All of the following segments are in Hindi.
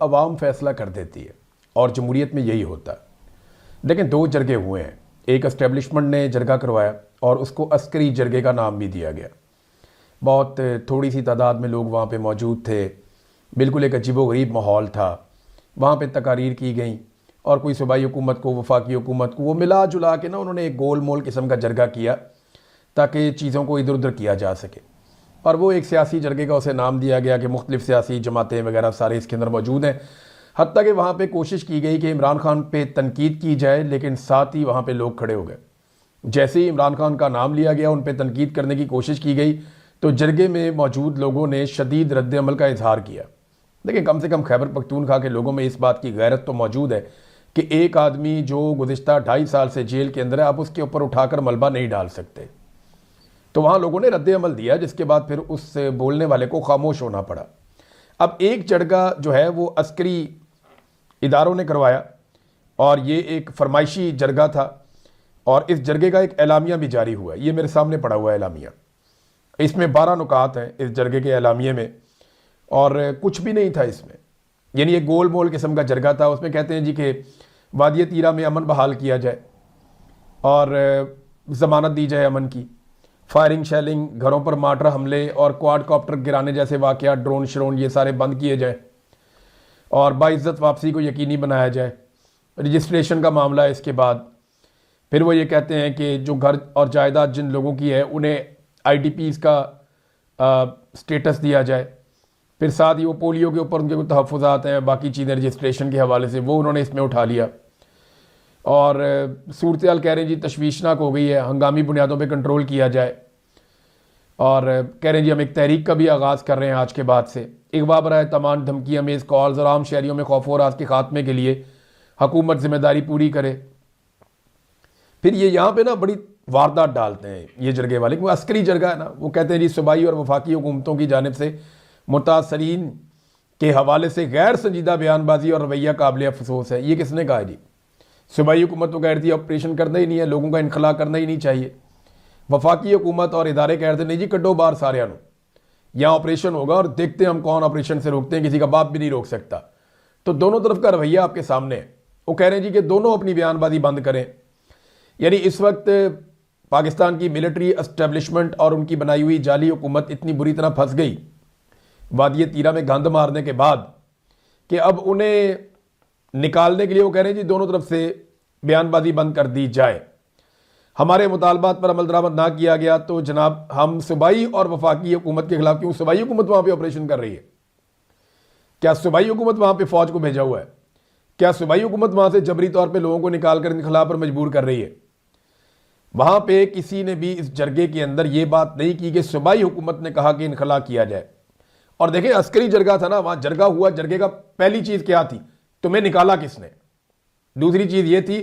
अवाम फैसला कर देती है और जमहूरियत में यही होता है। लेकिन दो जरगे हुए हैं, एक एस्टेब्लिशमेंट ने जरगा करवाया और उसको अस्करी जरगे का नाम भी दिया गया। बहुत थोड़ी सी तादाद में लोग वहाँ पे मौजूद थे, बिल्कुल एक अजीबोगरीब माहौल था। वहाँ पे तकारीर की गई और कोई सूबाई हुकूमत को, वफाकी हुकूमत को, वो मिला जुला के ना उन्होंने एक गोल मोल किस्म का जरगा किया ताकि चीज़ों को इधर उधर किया जा सके। और वो एक सियासी जरगे का उसे नाम दिया गया कि मुख्तलिफ सियासी जमातें वगैरह सारे इसके अंदर मौजूद हैं। हत्ता कि वहाँ पे कोशिश की गई कि इमरान खान पे तनकीद की जाए, लेकिन साथ ही वहाँ पे लोग खड़े हो गए। जैसे ही इमरान खान का नाम लिया गया, उन पे तनकीद करने की कोशिश की गई, तो जरगे में मौजूद लोगों ने शदीद रद्द अमल का इजहार किया। देखिए, कम से कम खैबर पख्तूनख्वा के लोगों में इस बात की गैरत तो मौजूद है कि एक आदमी जो गुज़िश्ता 2.5 साल से जेल के अंदर है, आप उसके ऊपर उठाकर मलबा नहीं डाल सकते। तो वहाँ लोगों ने रद्द अमल दिया, जिसके बाद फिर उस बोलने वाले को खामोश होना पड़ा। अब एक जरगा जो है वो अस्करी इदारों ने करवाया और ये एक फरमाइशी जरगा था और इस जरगे का एक एलामिया भी जारी हुआ है। ये मेरे सामने पड़ा हुआ है एलामिया। इसमें 12 नुकात हैं इस जरगे के एलामिया में और कुछ भी नहीं था इसमें, यानी ये गोल मोल किस्म का जरगा था। उसमें कहते हैं जी कि वादी तीरा में अमन बहाल किया जाए और ज़मानत दी जाए अमन की, फायरिंग शेलिंग, घरों पर मार्टर हमले और क्वाड कॉप्टर गिराने जैसे वाक़यात, ड्रोन श्रोन, ये सारे बंद किए जाए और बाइज्जत वापसी को यकीनी बनाया जाए। रजिस्ट्रेशन का मामला है इसके बाद। फिर वो ये कहते हैं कि जो घर और जायदाद जिन लोगों की है उन्हें IDPs का स्टेटस दिया जाए। फिर साथ ही वो पोलियो के ऊपर उनके कुछ तहफ़्फ़ुज़ात हैं, बाकी चीज़ें रजिस्ट्रेशन के हवाले से वो उन्होंने इसमें उठा लिया। और सूरत हाल कह रहे हैं जी तशवीशनाक हो गई है, हंगामी बुनियादों पे कंट्रोल किया जाए। और कह रहे हैं जी हम एक तहरीक का भी आगाज़ कर रहे हैं आज के बाद से। अगवा बराए तमाम धमकी अमेज़ कॉल्स और आम शहरियों में खौफ और राज के खात्मे के लिए हुकूमत जिम्मेदारी पूरी करे। फिर ये यहाँ पे ना बड़ी वारदात डालते हैं ये जरगे वाले, वो अस्करी जरगा है ना। वो कहते हैं जी सूबाई और वफाकी हुकूमतों की जानिब से मुतासरीन के हवाले से गैर संजीदा बयानबाजी और रवैया काबिल अफसोस है। ये किसने कहा जी? सूबाई हुकूमत तो कह रही थी ऑपरेशन करना ही नहीं है, लोगों का इनखला करना ही नहीं चाहिए। वफाकी हुकूमत और इदारे कह रहे थे नहीं जी कड्डो बाहर सारे आनो, यहाँ ऑपरेशन होगा और देखते हैं हम कौन ऑपरेशन से रोकते हैं, किसी का बाप भी नहीं रोक सकता। तो दोनों तरफ का रवैया आपके सामने है। वो कह रहे हैं जी कि दोनों अपनी बयानबाजी बंद करें। यानी इस वक्त पाकिस्तान की मिलिट्री एस्टेब्लिशमेंट और उनकी बनाई हुई जाली हुकूमत इतनी बुरी तरह फंस गई वादी तीरा में गंद मारने के बाद कि अब उन्हें निकालने के लिए वो कह रहे हैं जी दोनों तरफ से बयानबाजी बंद कर दी जाए। हमारे मुतालबात पर अमल दरामद ना किया गया तो जनाब हम सूबाई और वफाकी हुकूमत के खिलाफ, क्यों सूबाई हुकूमत वहाँ पे ऑपरेशन कर रही है? क्या सूबाई हुकूमत वहाँ पे फौज को भेजा हुआ है? क्या सूबाई हुकूमत वहाँ से जबरी तौर पे लोगों को निकाल कर इनखला पर मजबूर कर रही है? वहाँ पे किसी ने भी इस जरगे के अंदर ये बात नहीं की कि सूबाई हुकूमत ने कहा कि इनखला किया जाए। और देखें अस्करी जरगा था ना, वहाँ जरगा हुआ। जरगे का पहली चीज़ क्या थी? तुम्हें निकाला किसने? दूसरी चीज़ ये थी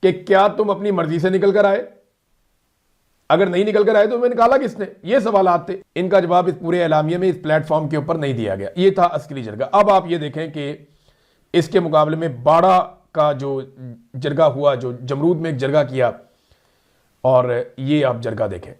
कि क्या तुम अपनी मर्जी से निकल कर आए? अगर नहीं निकल कर आए तो तुम्हें निकाला किसने? ये सवालात थे। इनका जवाब इस पूरे एलामिया में, इस प्लेटफॉर्म के ऊपर नहीं दिया गया। ये था अस्करी जरगा। अब आप ये देखें कि इसके मुकाबले में बाड़ा का जो जरगा हुआ, जो जमरूद में एक जरगा किया, और ये आप जरगा देखें।